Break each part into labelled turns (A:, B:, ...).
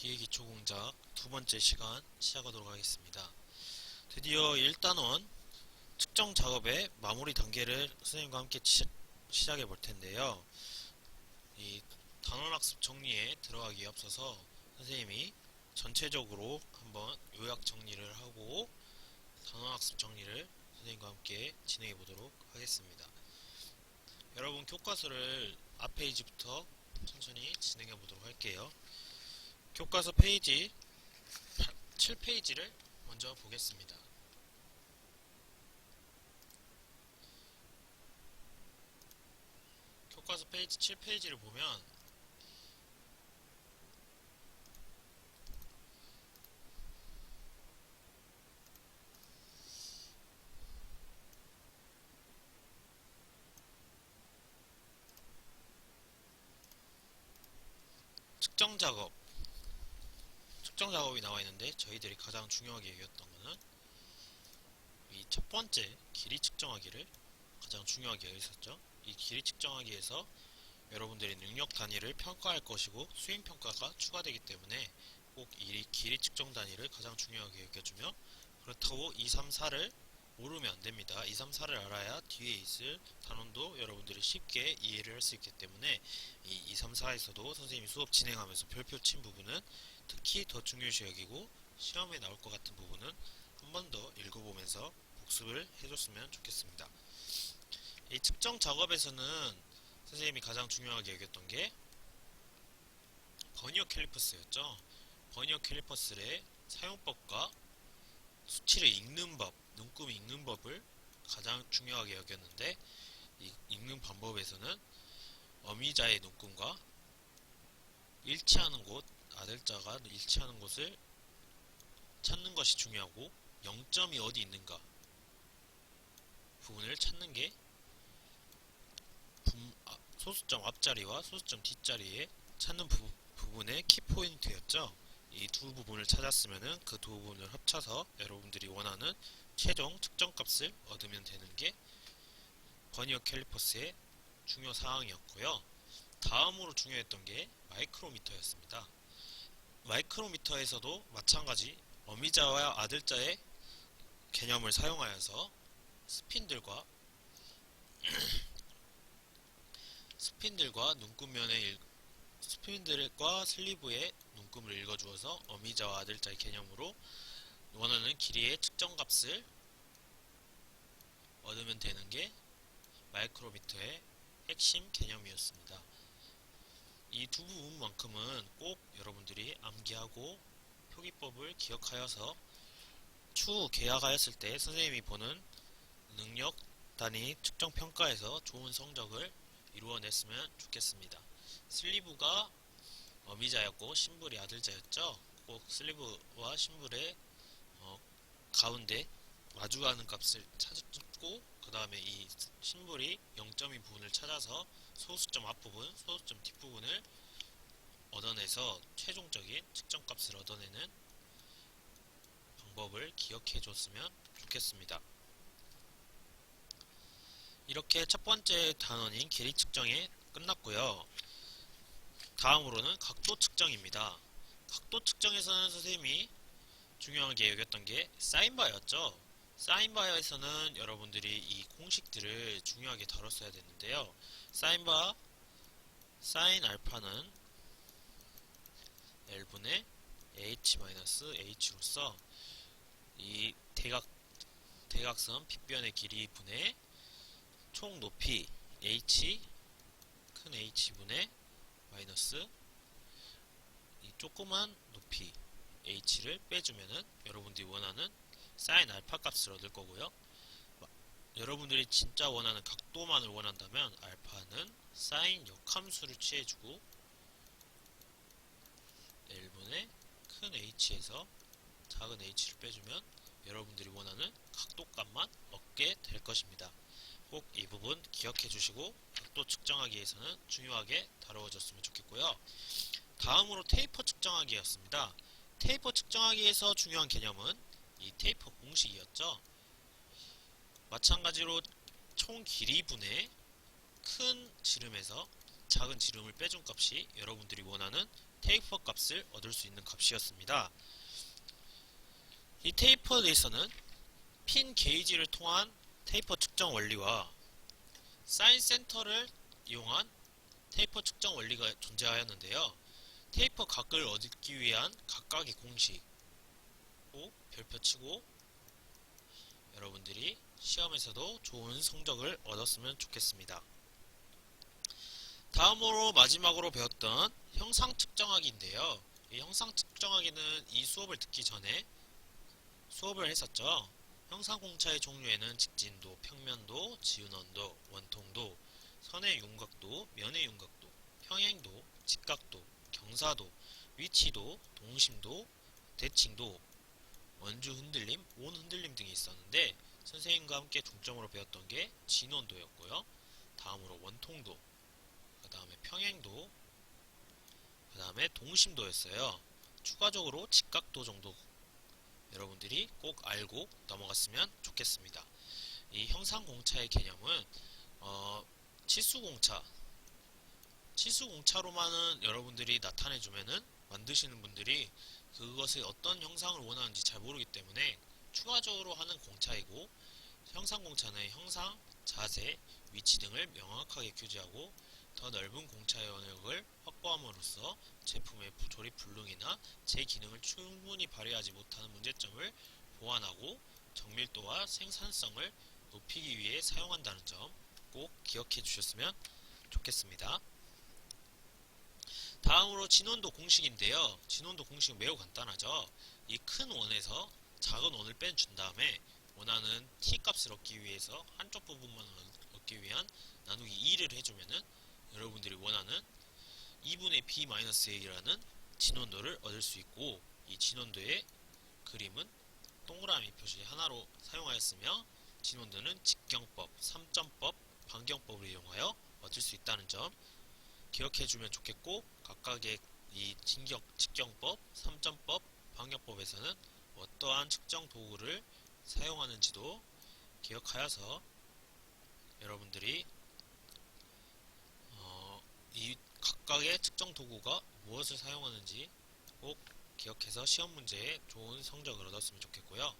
A: 기계기초공작 두 번째 시간 시작하도록 하겠습니다. 드디어 1단원 측정 작업의 마무리 단계를 선생님과 함께 시작해 볼 텐데요. 이 단원학습 정리에 들어가기에 앞서서 선생님이 전체적으로 한번 요약 정리를 하고 단원학습 정리를 선생님과 함께 진행해 보도록 하겠습니다. 여러분 교과서를 앞 페이지부터 천천히 진행해 보도록 할게요. 교과서 페이지 7페이지를 먼저 보겠습니다. 교과서 페이지 7페이지를 보면 측정 작업이 나와 있는데 저희들이 가장 중요하게 여겼던 거는 이 첫 번째 길이 측정하기를 가장 중요하게 여겼었죠. 이 길이 측정하기에서 여러분들이 능력 단위를 평가할 것이고 수행 평가가 추가되기 때문에 꼭 이 길이 측정 단위를 가장 중요하게 여겨주며, 그렇다고 2, 3, 4를 모르면 안됩니다. 2, 3, 4를 알아야 뒤에 있을 단원도 여러분들이 쉽게 이해를 할 수 있기 때문에 이 2, 3, 4에서도 선생님이 수업 진행하면서 별표 친 부분은 특히 더 중요시 여기고, 시험에 나올 것 같은 부분은 한 번 더 읽어보면서 복습을 해줬으면 좋겠습니다. 이 측정 작업에서는 선생님이 가장 중요하게 여겼던 게 버니어 캘리퍼스였죠. 버니어 캘리퍼스의 사용법과 수치를 읽는 법, 눈금 읽는 법을 가장 중요하게 여겼는데, 이 읽는 방법에서는 어미자의 눈금과 일치하는 곳, 아들자가 일치하는 곳을 찾는 것이 중요하고, 0점이 어디 있는가 부분을 찾는 게 소수점 앞자리와 소수점 뒷자리에 찾는 부분의 키포인트였죠. 이 두 부분을 찾았으면 그 두 부분을 합쳐서 여러분들이 원하는 최종 측정값을 얻으면 되는 게 버니어 캘리퍼스의 중요 사항이었고요. 다음으로 중요했던 게 마이크로미터였습니다. 마이크로미터에서도 마찬가지 어미자와 아들자의 개념을 사용하여서 스핀들과 눈금면의 스핀들과 슬리브의 눈금을 읽어주어서 어미자와 아들자의 개념으로 원하는 길이의 측정값을 얻으면 되는 게 마이크로미터의 핵심 개념이었습니다. 이 두 부분만큼은 꼭 여러분들이 암기하고 표기법을 기억하여서 추후 개학하였을 때 선생님이 보는 능력 단위 측정 평가에서 좋은 성적을 이루어냈으면 좋겠습니다. 슬리브가 어미자였고 심볼이 아들자였죠. 꼭 슬리브와 심볼의 가운데 마주하는 값을 찾고, 그 다음에 이 심볼이 0점인 부분을 찾아서 소수점 앞부분, 소수점 뒷부분을 얻어내서 최종적인 측정값을 얻어내는 방법을 기억해 줬으면 좋겠습니다. 이렇게 첫 번째 단원인 길이 측정이 끝났고요. 다음으로는 각도 측정입니다. 각도 측정에서는 선생님이 중요하게 여겼던 게 사인바였죠. 사인바에서는 여러분들이 이 공식들을 중요하게 다뤘어야 되는데요. 사인 알파는 L분의 H-H로서 이 대각선 빗변의 길이 분의 총 높이 H, 큰 H분의 마이너스 이 조그만 높이 H를 빼주면은 여러분들이 원하는 사인 알파 값을 얻을 거고요. 여러분들이 진짜 원하는 각도만을 원한다면 알파는 사인 역함수를 취해주고 L분의 큰 H에서 작은 H를 빼주면 여러분들이 원하는 각도값만 얻게 될 것입니다. 꼭 이 부분 기억해 주시고 각도 측정하기에서는 중요하게 다루어졌으면 좋겠고요. 다음으로 테이퍼 측정하기였습니다. 테이퍼 측정하기에서 중요한 개념은 이 테이퍼 공식이었죠. 마찬가지로 총 길이분의 큰 지름에서 작은 지름을 빼준 값이 여러분들이 원하는 테이퍼 값을 얻을 수 있는 값이었습니다. 이 테이퍼에 대해서는 핀 게이지를 통한 테이퍼 측정 원리와 사인 센터를 이용한 테이퍼 측정 원리가 존재하였는데요. 테이퍼 각을 얻기 위한 각각의 공식 꼭 별표 치고 여러분들이 시험에서도 좋은 성적을 얻었으면 좋겠습니다. 다음으로 마지막으로 배웠던 형상 측정하기인데요. 이 형상 측정하기는 이 수업을 듣기 전에 수업을 했었죠. 형상 공차의 종류에는 직진도, 평면도, 지운원도, 원통도, 선의 윤곽도, 면의 윤곽도, 평행도, 직각도, 경사도, 위치도, 동심도, 대칭도, 원주 흔들림, 온 흔들림 등이 있었는데 선생님과 함께 중점으로 배웠던 게 진원도였고요. 다음으로 원통도, 그 다음에 평행도, 그 다음에 동심도였어요. 추가적으로 직각도 정도 여러분들이 꼭 알고 넘어갔으면 좋겠습니다. 이 형상공차의 개념은 치수공차로만은 여러분들이 나타내주면은 만드시는 분들이 그것의 어떤 형상을 원하는지 잘 모르기 때문에 추가적으로 하는 공차이고, 형상공차는 형상, 자세, 위치 등을 명확하게 규제하고 더 넓은 공차의 영역을 확보함으로써 제품의 조립 불능이나 제 기능을 충분히 발휘하지 못하는 문제점을 보완하고 정밀도와 생산성을 높이기 위해 사용한다는 점 꼭 기억해 주셨으면 좋겠습니다. 다음으로 진원도 공식인데요. 진원도 공식은 매우 간단하죠. 이 큰 원에서 작은 원을 빼준 다음에 원하는 t 값을 얻기 위해서 한쪽 부분만 얻기 위한 나누기 2를 해주면은 여러분들이 원하는 2분의 b-a라는 진원도를 얻을 수 있고, 이 진원도의 그림은 동그라미 표시 하나로 사용하였으며 진원도는 직경법, 3점법, 반경법을 이용하여 얻을 수 있다는 점 기억해주면 좋겠고, 각각의 이 직경법, 3점법, 반경법에서는 어떠한 측정 도구를 사용하는지도 기억하여서 여러분들이 이 각각의 측정 도구가 무엇을 사용하는지 꼭 기억해서 시험 문제에 좋은 성적을 얻었으면 좋겠고요.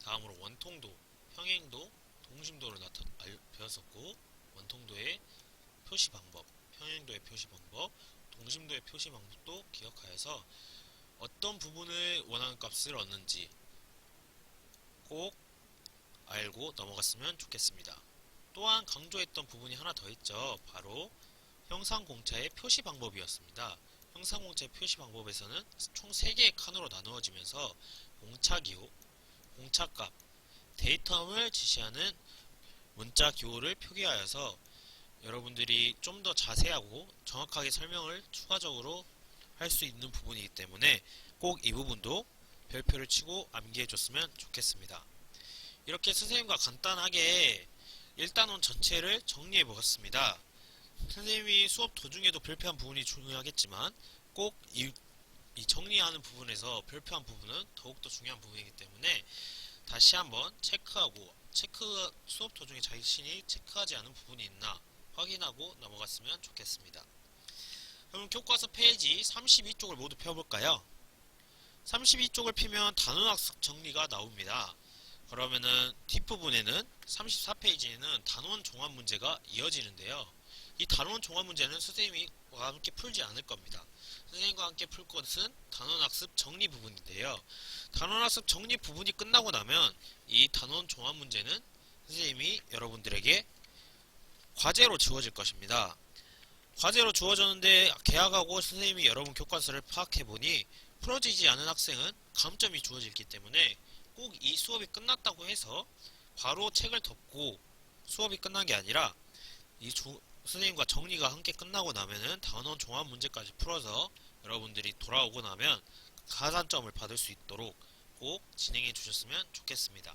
A: 다음으로 원통도, 평행도, 동심도를 배웠었고, 원통도의 표시 방법, 평행도의 표시 방법, 동심도의 표시 방법도 기억하여서 어떤 부분을 원하는 값을 얻는지 꼭 알고 넘어갔으면 좋겠습니다. 또한 강조했던 부분이 하나 더 있죠. 바로 형상공차의 표시 방법이었습니다. 형상공차의 표시 방법에서는 총 3개의 칸으로 나누어지면서 공차기호, 공차값, 데이텀을 지시하는 문자 기호를 표기하여서 여러분들이 좀 더 자세하고 정확하게 설명을 추가적으로 할 수 있는 부분이기 때문에 꼭 이 부분도 별표를 치고 암기해 줬으면 좋겠습니다. 이렇게 선생님과 간단하게 1단원 전체를 정리해 보았습니다. 선생님이 수업 도중에도 별표한 부분이 중요하겠지만 꼭 이 정리하는 부분에서 별표한 부분은 더욱더 중요한 부분이기 때문에 다시 한번 체크하고 수업 도중에 자신이 체크하지 않은 부분이 있나 확인하고 넘어갔으면 좋겠습니다. 그럼 교과서 페이지 32쪽을 모두 펴볼까요? 32쪽을 피면 단원학습 정리가 나옵니다. 그러면은 뒷부분에는 34페이지에는 단원 종합 문제가 이어지는데요. 이 단원 종합 문제는 선생님과 함께 풀지 않을 겁니다. 선생님과 함께 풀 것은 단원학습 정리 부분인데요. 단원학습 정리 부분이 끝나고 나면 이 단원 종합 문제는 선생님이 여러분들에게 과제로 주어질 것입니다. 과제로 주어졌는데 개학하고 선생님이 여러분 교과서를 파악해보니 풀어지지 않은 학생은 감점이 주어지기 때문에 꼭 이 수업이 끝났다고 해서 바로 책을 덮고 수업이 끝난 게 아니라 선생님과 정리가 함께 끝나고 나면은 단원 종합 문제까지 풀어서 여러분들이 돌아오고 나면 가산점을 받을 수 있도록 꼭 진행해 주셨으면 좋겠습니다.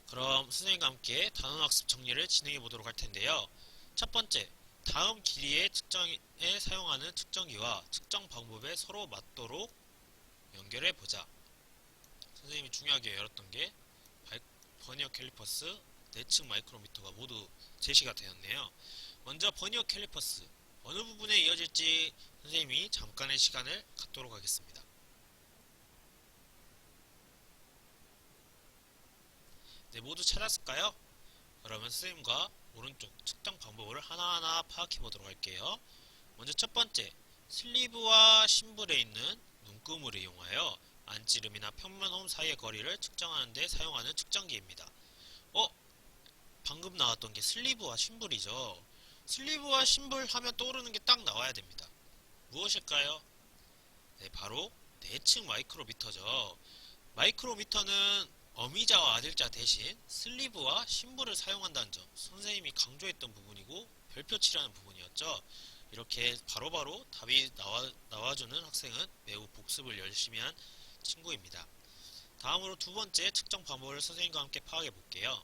A: 그럼 선생님과 함께 단원학습 정리를 진행해 보도록 할 텐데요. 첫 번째, 다음 길이의 측정에 사용하는 측정기와 측정 방법에 서로 맞도록 연결해 보자. 선생님이 중요하게 열었던 게 버니어 캘리퍼스, 내측 마이크로미터가 모두 제시가 되었네요. 먼저 버니어 캘리퍼스, 어느 부분에 이어질지 선생님이 잠깐의 시간을 갖도록 하겠습니다. 네, 모두 찾았을까요? 그러면 선생님과 오른쪽 측정 방법을 하나하나 파악해 보도록 할게요. 먼저 첫 번째, 슬리브와 심볼에 있는 눈금을 이용하여 안찌름이나 평면홈 사이의 거리를 측정하는 데 사용하는 측정기입니다. 어? 방금 나왔던 게 슬리브와 심볼이죠. 슬리브와 심볼 하면 떠오르는 게 딱 나와야 됩니다. 무엇일까요? 네, 바로 내측 마이크로미터죠. 마이크로미터는 어미자와 아들자 대신 슬리브와 심볼을 사용한다는 점, 선생님이 강조했던 부분이고 별표치라는 부분이었죠. 이렇게 바로바로 답이 나와주는 학생은 매우 복습을 열심히 한 친구입니다. 다음으로 두 번째 측정 방법을 선생님과 함께 파악해 볼게요.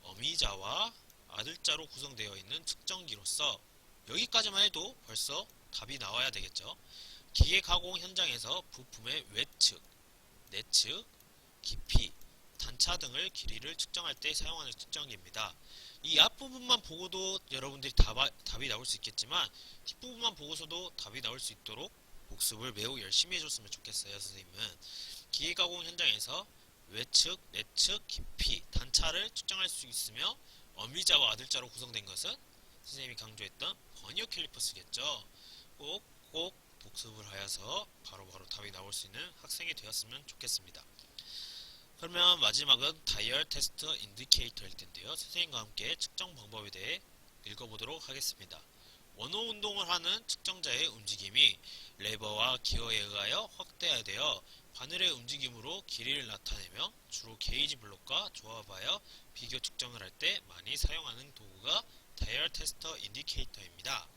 A: 어미자와 아들자로 구성되어 있는 측정기로서 여기까지만 해도 벌써 답이 나와야 되겠죠. 기계 가공 현장에서 부품의 외측, 내측, 깊이, 단차 등을 길이를 측정할 때 사용하는 측정기입니다. 이 앞부분만 보고도 여러분들이 답이 나올 수 있겠지만 뒷부분만 보고서도 답이 나올 수 있도록 복습을 매우 열심히 해줬으면 좋겠어요. 선생님은 기계 가공 현장에서 외측, 내측, 깊이, 단차를 측정할 수 있으며 어미자와 아들자로 구성된 것은 선생님이 강조했던 버니어 캘리퍼스겠죠. 꼭 복습을 하여서 바로바로 답이 나올 수 있는 학생이 되었으면 좋겠습니다. 그러면 마지막은 다이얼 테스트 인디케이터일 텐데요. 선생님과 함께 측정 방법에 대해 읽어보도록 하겠습니다. 원호 운동을 하는 측정자의 움직임이 레버와 기어에 의하여 확대되어 바늘의 움직임으로 길이를 나타내며 주로 게이지 블록과 조합하여 비교 측정을 할 때 많이 사용하는 도구가 다이얼 테스터 인디케이터입니다.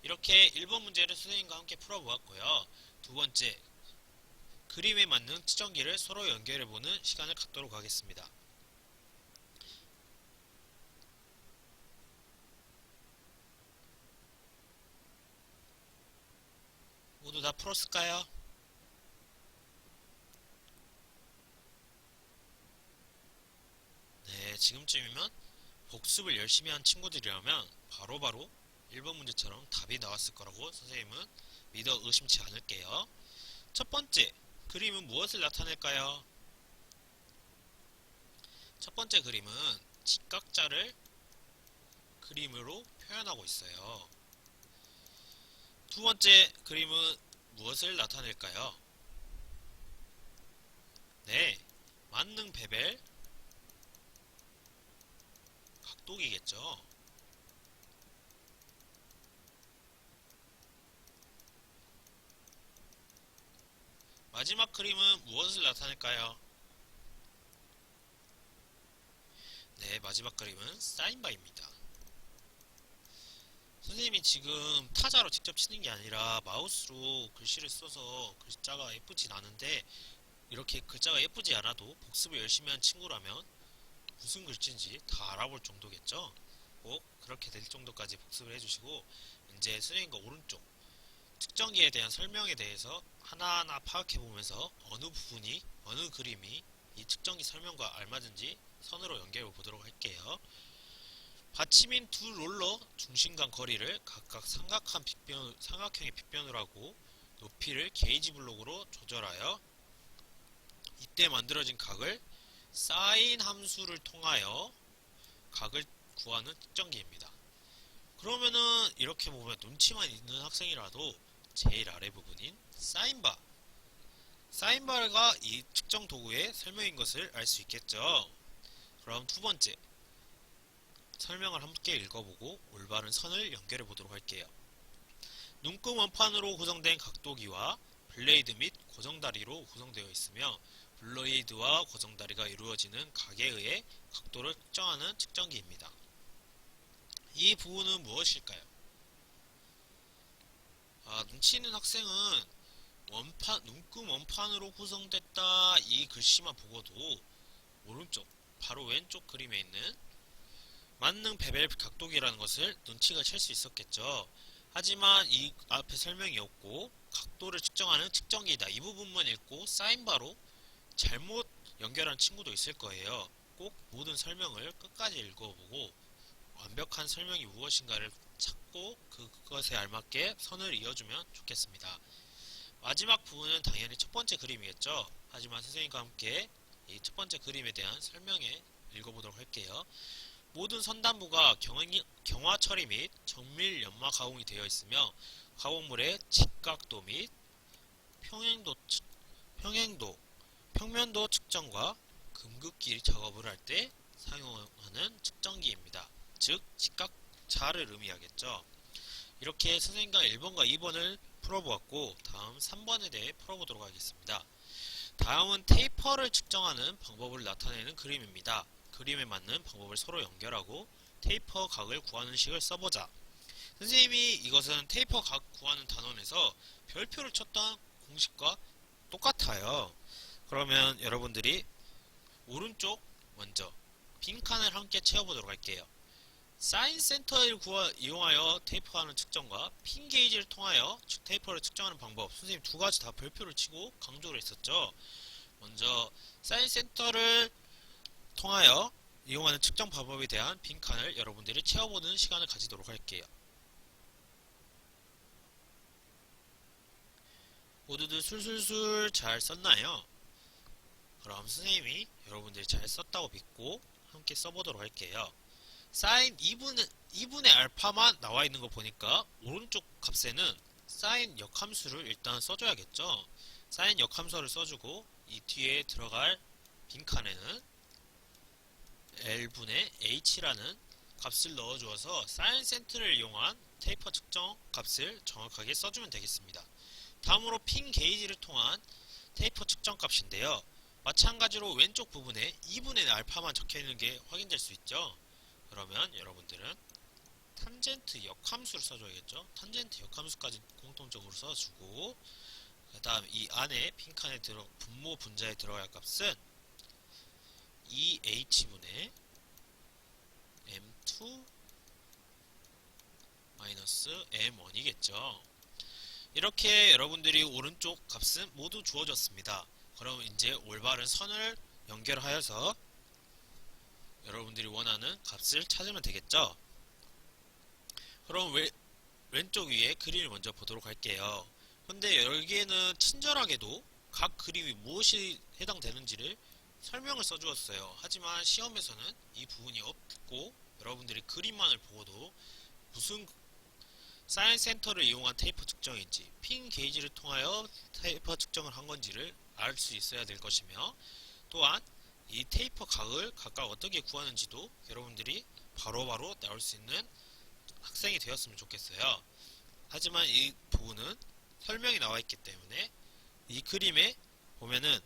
A: 이렇게 1번 문제를 선생님과 함께 풀어보았고요. 두 번째, 그림에 맞는 측정기를 서로 연결해보는 시간을 갖도록 하겠습니다. 모두 다 풀었을까요? 네, 지금쯤이면 복습을 열심히 한 친구들이라면 바로바로 1번 문제처럼 답이 나왔을 거라고 선생님은 믿어 의심치 않을게요. 첫 번째, 그림은 무엇을 나타낼까요? 첫 번째 그림은 직각자를 그림으로 표현하고 있어요. 두 번째 그림은 무엇을 나타낼까요? 네, 만능 베벨 각도기겠죠. 마지막 그림은 무엇을 나타낼까요? 네, 마지막 그림은 사인바입니다. 선생님이 지금 타자로 직접 치는 게 아니라 마우스로 글씨를 써서 글자가 예쁘진 않은데 이렇게 글자가 예쁘지 않아도 복습을 열심히 한 친구라면 무슨 글씨인지 다 알아볼 정도겠죠? 꼭 그렇게 될 정도까지 복습을 해주시고 이제 선생님과 오른쪽 측정기에 대한 설명에 대해서 하나하나 파악해보면서 어느 부분이 어느 그림이 이 측정기 설명과 알맞은지 선으로 연결해 보도록 할게요. 받침인 두 롤러 중심 간 거리를 각각 삼각형의 빗변으로 하고 높이를 게이지 블록으로 조절하여 이때 만들어진 각을 사인 함수를 통하여 각을 구하는 측정기입니다. 그러면은 이렇게 보면 눈치만 있는 학생이라도 제일 아래 부분인 사인바가 이 측정 도구의 설명인 것을 알 수 있겠죠. 그럼 두 번째 설명을 함께 읽어보고 올바른 선을 연결해 보도록 할게요. 눈금 원판으로 구성된 각도기와 블레이드 및 고정다리로 구성되어 있으며 블레이드와 고정다리가 이루어지는 각에 의해 각도를 측정하는 측정기입니다. 이 부분은 무엇일까요? 눈치 있는 학생은 눈금 원판으로 구성됐다 이 글씨만 보고도 오른쪽 바로 왼쪽 그림에 있는 만능 베벨 각도기라는 것을 눈치가 챌 수 있었겠죠. 하지만 이 앞에 설명이 없고 각도를 측정하는 측정기이다 이 부분만 읽고 사인바로 잘못 연결한 친구도 있을 거예요. 꼭 모든 설명을 끝까지 읽어보고 완벽한 설명이 무엇인가를 찾고 그것에 알맞게 선을 이어주면 좋겠습니다. 마지막 부분은 당연히 첫 번째 그림이겠죠. 하지만 선생님과 함께 이 첫 번째 그림에 대한 설명에 읽어보도록 할게요. 모든 선단부가 경화 처리 및 정밀 연마 가공이 되어 있으며 가공물의 직각도 및 평행도, 평행도, 평면도 측정과 금극기 작업을 할 때 사용하는 측정기입니다. 즉 직각자를 의미하겠죠. 이렇게 선생님과 1번과 2번을 풀어보았고 다음 3번에 대해 풀어보도록 하겠습니다. 다음은 테이퍼를 측정하는 방법을 나타내는 그림입니다. 그림에 맞는 방법을 서로 연결하고 테이퍼 각을 구하는 식을 써보자. 선생님이 이것은 테이퍼 각 구하는 단원에서 별표를 쳤던 공식과 똑같아요. 그러면 여러분들이 오른쪽 먼저 빈칸을 함께 채워보도록 할게요. 사인 센터를 이용하여 테이프하는 측정과 핀 게이지를 통하여 테이퍼를 측정하는 방법, 선생님 두 가지 다 별표를 치고 강조를 했었죠. 먼저 사인 센터를 통하여 이용하는 측정 방법에 대한 빈칸을 여러분들이 채워보는 시간을 가지도록 할게요. 모두들 술술술 잘 썼나요? 그럼 선생님이 여러분들이 잘 썼다고 믿고 함께 써보도록 할게요. 사인 2분의 알파만 나와 있는 거 보니까 오른쪽 값에는 사인 역함수를 일단 써줘야겠죠. 사인 역함수를 써주고 이 뒤에 들어갈 빈칸에는 L분의 H라는 값을 넣어주어서 사인 센터를 이용한 테이퍼 측정 값을 정확하게 써주면 되겠습니다. 다음으로 핀 게이지를 통한 테이퍼 측정 값인데요. 마찬가지로 왼쪽 부분에 2분의 알파만 적혀있는 게 확인될 수 있죠. 그러면 여러분들은 탄젠트 역함수를 써줘야겠죠. 탄젠트 역함수까지 공통적으로 써주고 그 다음 이 안에 빈칸에 분모 분자에 들어갈 값은 2h분의 m2 m1이겠죠. 이렇게 여러분들이 오른쪽 값은 모두 주어졌습니다. 그럼 이제 올바른 선을 연결하여서 여러분들이 원하는 값을 찾으면 되겠죠. 그럼 왼쪽 위에 그림을 먼저 보도록 할게요. 근데 여기에는 친절하게도 각 그림이 무엇이 해당되는지를 설명을 써주었어요. 하지만 시험에서는 이 부분이 없고 여러분들이 그림만을 보고도 무슨 사인 센터를 이용한 테이퍼 측정인지 핀 게이지를 통하여 테이퍼 측정을 한 건지를 알 수 있어야 될 것이며 또한 이 테이퍼 각을 각각 어떻게 구하는지도 여러분들이 바로바로 나올 수 있는 학생이 되었으면 좋겠어요. 하지만 이 부분은 설명이 나와 있기 때문에 이 그림에 보면은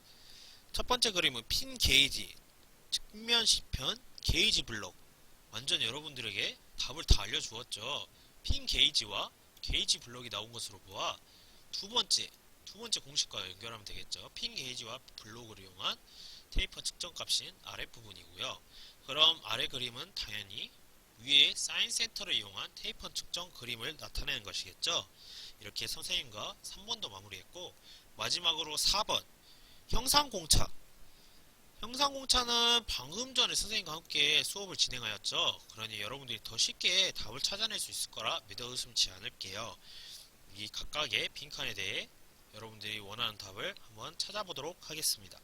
A: 첫 번째 그림은 핀 게이지, 측면 시편, 게이지 블록 완전 여러분들에게 답을 다 알려주었죠. 핀 게이지와 게이지 블록이 나온 것으로 보아 두 번째 공식과 연결하면 되겠죠. 핀 게이지와 블록을 이용한 테이퍼 측정 값인 아랫부분이고요. 그럼 아래 그림은 당연히 위에 사인 센터를 이용한 테이퍼 측정 그림을 나타내는 것이겠죠. 이렇게 선생님과 3번도 마무리했고 마지막으로 4번 형상공차. 형상공차는 방금 전에 선생님과 함께 수업을 진행하였죠. 그러니 여러분들이 더 쉽게 답을 찾아낼 수 있을 거라 믿어 의심치 않을게요. 이 각각의 빈칸에 대해 여러분들이 원하는 답을 한번 찾아보도록 하겠습니다.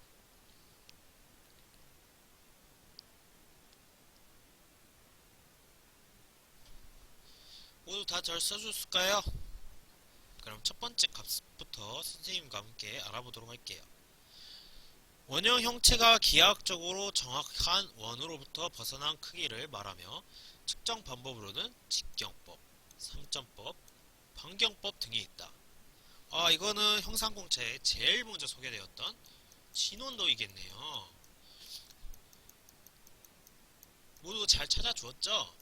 A: 모두 다 잘 써줬을까요? 그럼 첫 번째 값부터 선생님과 함께 알아보도록 할게요. 원형 형체가 기하학적으로 정확한 원으로부터 벗어난 크기를 말하며 측정 방법으로는 직경법, 삼점법, 반경법 등이 있다. 이거는 형상공차에 제일 먼저 소개되었던 진원도이겠네요. 모두 잘 찾아주었죠?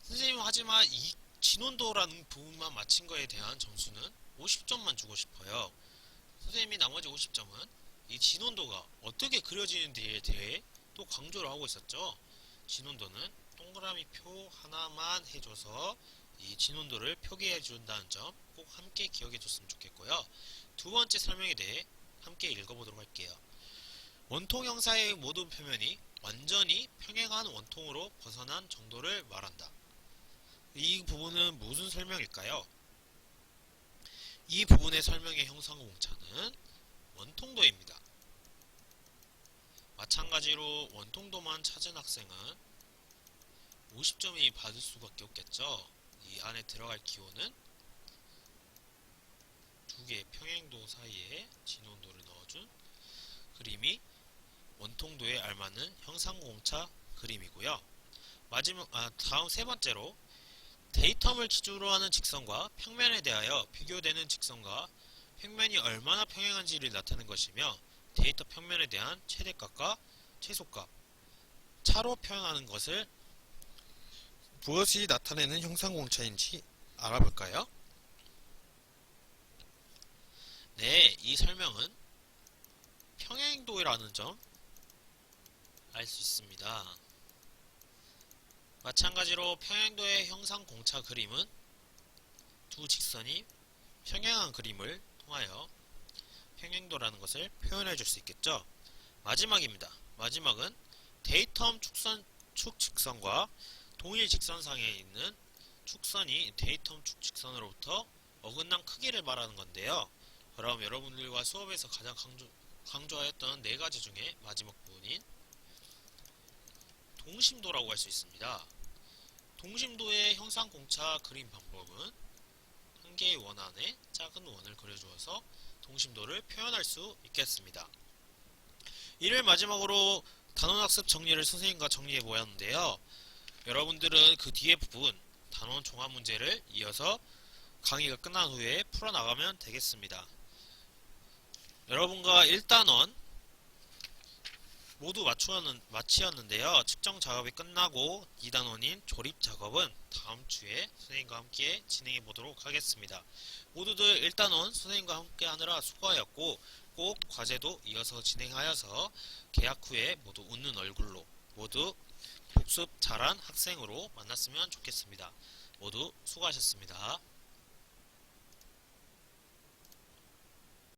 A: 선생님 하지만 이 진원도라는 부분만 맞힌 거에 대한 점수는 50점만 주고 싶어요. 선생님이 나머지 50점은 이 진원도가 어떻게 그려지는지에 대해 또 강조를 하고 있었죠. 진원도는 동그라미 표 하나만 해줘서 이 진원도를 표기해 준다는 점 꼭 함께 기억해 줬으면 좋겠고요. 두 번째 설명에 대해 함께 읽어보도록 할게요. 원통 형사의 모든 표면이 완전히 평행한 원통으로 벗어난 정도를 말한다. 이 부분은 무슨 설명일까요? 이 부분의 설명의 형상공차는 원통도입니다. 마찬가지로 원통도만 찾은 학생은 50점이 받을 수밖에 없겠죠. 이 안에 들어갈 기호는 두 개의 평행도 사이에 진원도를 넣어준 그림이 원통도에 알맞는 형상공차 그림이고요. 다음 세 번째로 데이텀을 기준으로 하는 직선과 평면에 대하여 비교되는 직선과 평면이 얼마나 평행한지를 나타내는 것이며 데이터 평면에 대한 최대값과 최소값, 차로 표현하는 것을 무엇이 나타내는 형상공차인지 알아볼까요? 네, 이 설명은 평행도라는 점 알 수 있습니다. 마찬가지로 평행도의 형상공차 그림은 두 직선이 평행한 그림을 통하여 평행도라는 것을 표현해 줄 수 있겠죠. 마지막입니다. 마지막은 데이텀 축 직선과 동일 직선상에 있는 축선이 데이텀 축 직선으로부터 어긋난 크기를 말하는 건데요. 그럼 여러분들과 수업에서 가장 강조하였던 네 가지 중에 마지막 부분인 동심도라고 할 수 있습니다. 동심도의 형상공차 그림 방법은 한 개의 원 안에 작은 원을 그려주어서 동심도를 표현할 수 있겠습니다. 이를 마지막으로 단원학습 정리를 선생님과 정리해 보았는데요. 여러분들은 그 뒤에 부분 단원 종합 문제를 이어서 강의가 끝난 후에 풀어나가면 되겠습니다. 여러분과 1단원 모두 마치었는데요. 측정 작업이 끝나고 2단원인 조립 작업은 다음 주에 선생님과 함께 진행해 보도록 하겠습니다. 모두들 1단원 선생님과 함께 하느라 수고하였고 꼭 과제도 이어서 진행하여서 개학 후에 모두 웃는 얼굴로 모두 복습 잘한 학생으로 만났으면 좋겠습니다. 모두 수고하셨습니다.